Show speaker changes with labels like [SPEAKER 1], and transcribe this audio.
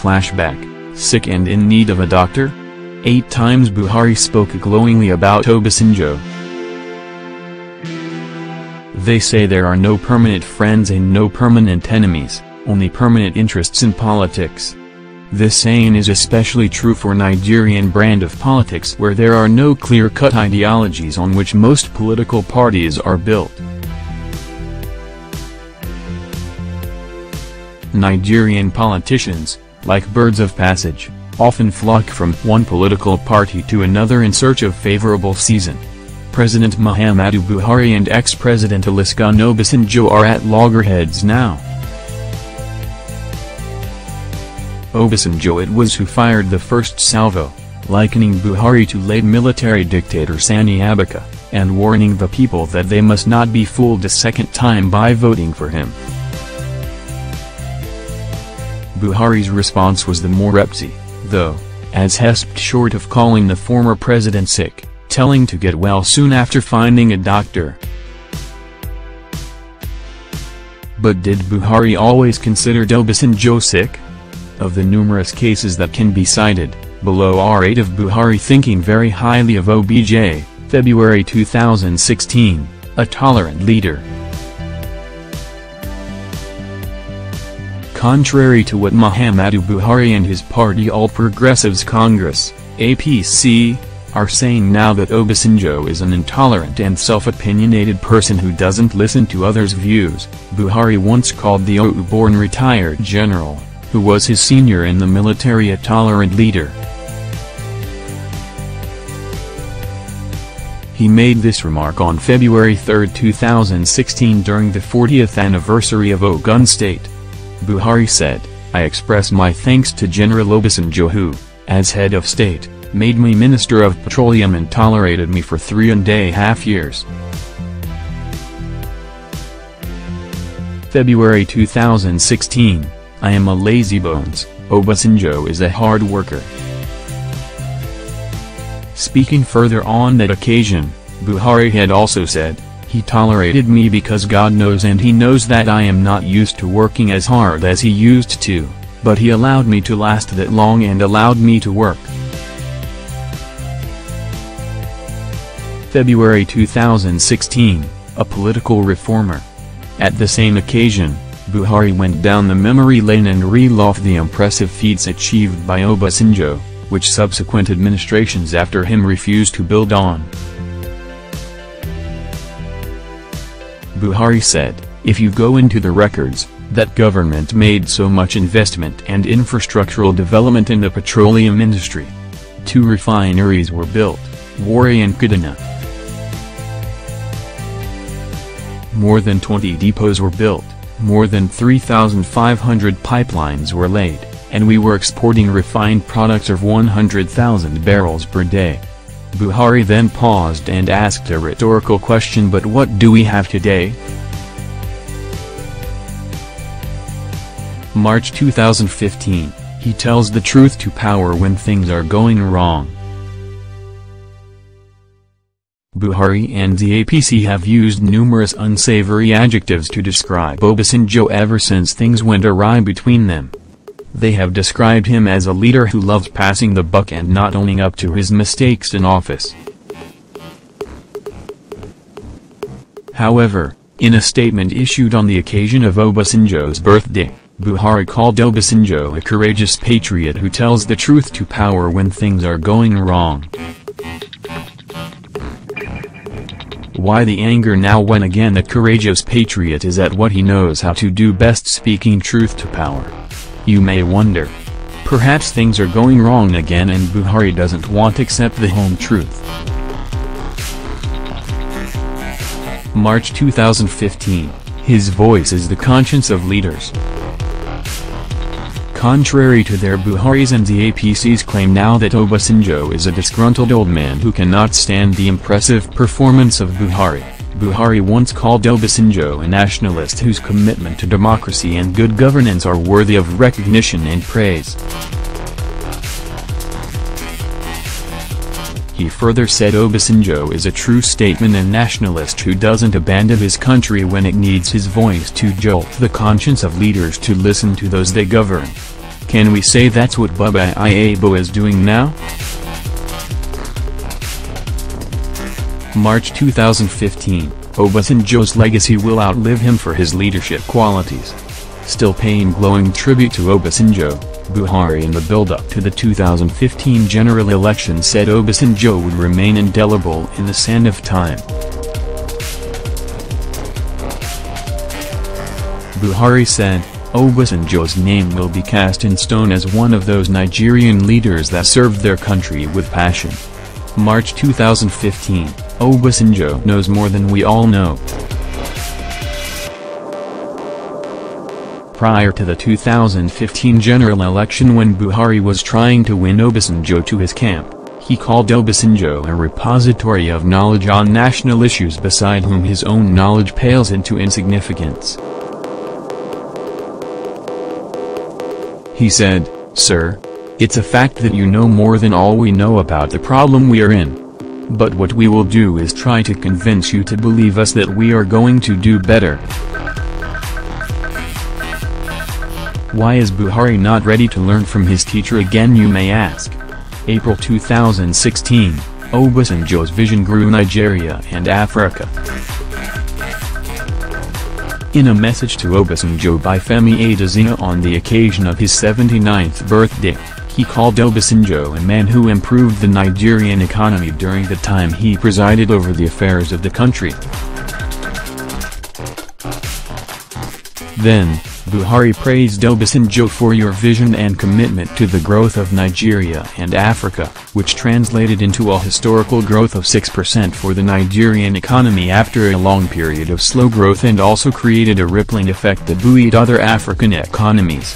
[SPEAKER 1] Flashback, sick and in need of a doctor? 8 times Buhari spoke glowingly about Obasanjo. They say there are no permanent friends and no permanent enemies, only permanent interests in politics. This saying is especially true for Nigerian brand of politics where there are no clear-cut ideologies on which most political parties are built. Nigerian politicians, like birds of passage, often flock from one political party to another in search of favorable season. President Muhammadu Buhari and ex-President Olusegun Obasanjo are at loggerheads now. Obasanjo it was who fired the first salvo, likening Buhari to late military dictator Sani Abacha, and warning the people that they must not be fooled a second time by voting for him. Buhari's response was the more repty, though, as hesped short of calling the former president sick, telling to get well soon after finding a doctor. But did Buhari always consider Obasanjo sick? Of the numerous cases that can be cited, below are 8 of Buhari thinking very highly of OBJ, February 2016, a tolerant leader. Contrary to what Muhammadu Buhari and his party All Progressives Congress, APC, are saying now that Obasanjo is an intolerant and self-opinionated person who doesn't listen to others' views, Buhari once called the OU-born retired general, who was his senior in the military, a tolerant leader. He made this remark on February 3, 2016 during the 40th anniversary of Ogun State. Buhari said, "I express my thanks to General Obasanjo who, as head of state, made me Minister of Petroleum and tolerated me for 3.5 years. February 2016, I am a lazybones, Obasanjo is a hard worker." Speaking further on that occasion, Buhari had also said, "He tolerated me because God knows and he knows that I am not used to working as hard as he used to, but he allowed me to last that long and allowed me to work." February 2016, a political reformer. At the same occasion, Buhari went down the memory lane and reloved the impressive feats achieved by Obasanjo, which subsequent administrations after him refused to build on. Buhari said, "If you go into the records, that government made so much investment and infrastructural development in the petroleum industry. 2 refineries were built, Warri and Kaduna. More than 20 depots were built, more than 3,500 pipelines were laid, and we were exporting refined products of 100,000 barrels per day." Buhari then paused and asked a rhetorical question, "But what do we have today?" March 2015, he tells the truth to power when things are going wrong. Buhari and the APC have used numerous unsavory adjectives to describe Obasanjo ever since things went awry between them. They have described him as a leader who loves passing the buck and not owning up to his mistakes in office. However, in a statement issued on the occasion of Obasanjo's birthday, Buhari called Obasanjo a courageous patriot who tells the truth to power when things are going wrong. Why the anger now when again that courageous patriot is at what he knows how to do best, speaking truth to power? You may wonder. Perhaps things are going wrong again and Buhari doesn't want to accept the home truth. March 2015, his voice is the conscience of leaders. Contrary to their Buhari's and the APC's claim now that Obasanjo is a disgruntled old man who cannot stand the impressive performance of Buhari, Buhari once called Obasanjo a nationalist whose commitment to democracy and good governance are worthy of recognition and praise. He further said Obasanjo is a true statesman and nationalist who doesn't abandon his country when it needs his voice to jolt the conscience of leaders to listen to those they govern. Can we say that's what Baba Iabo is doing now? March 2015, Obasanjo's legacy will outlive him for his leadership qualities. Still paying glowing tribute to Obasanjo, Buhari in the build-up to the 2015 general election said Obasanjo would remain indelible in the sand of time. Buhari said, Obasanjo's name will be cast in stone as one of those Nigerian leaders that served their country with passion. March 2015, Obasanjo knows more than we all know. Prior to the 2015 general election, when Buhari was trying to win Obasanjo to his camp, he called Obasanjo a repository of knowledge on national issues beside whom his own knowledge pales into insignificance. He said, "Sir, it's a fact that you know more than all we know about the problem we are in. But what we will do is try to convince you to believe us that we are going to do better." Why is Buhari not ready to learn from his teacher again, you may ask? April 2016, Obasanjo's vision grew Nigeria and Africa. In a message to Obasanjo by Femi Adesina on the occasion of his 79th birthday, he called Obasanjo a man who improved the Nigerian economy during the time he presided over the affairs of the country. Then, Buhari praised Obasanjo for your vision and commitment to the growth of Nigeria and Africa, which translated into a historical growth of 6% for the Nigerian economy after a long period of slow growth, and also created a rippling effect that buoyed other African economies.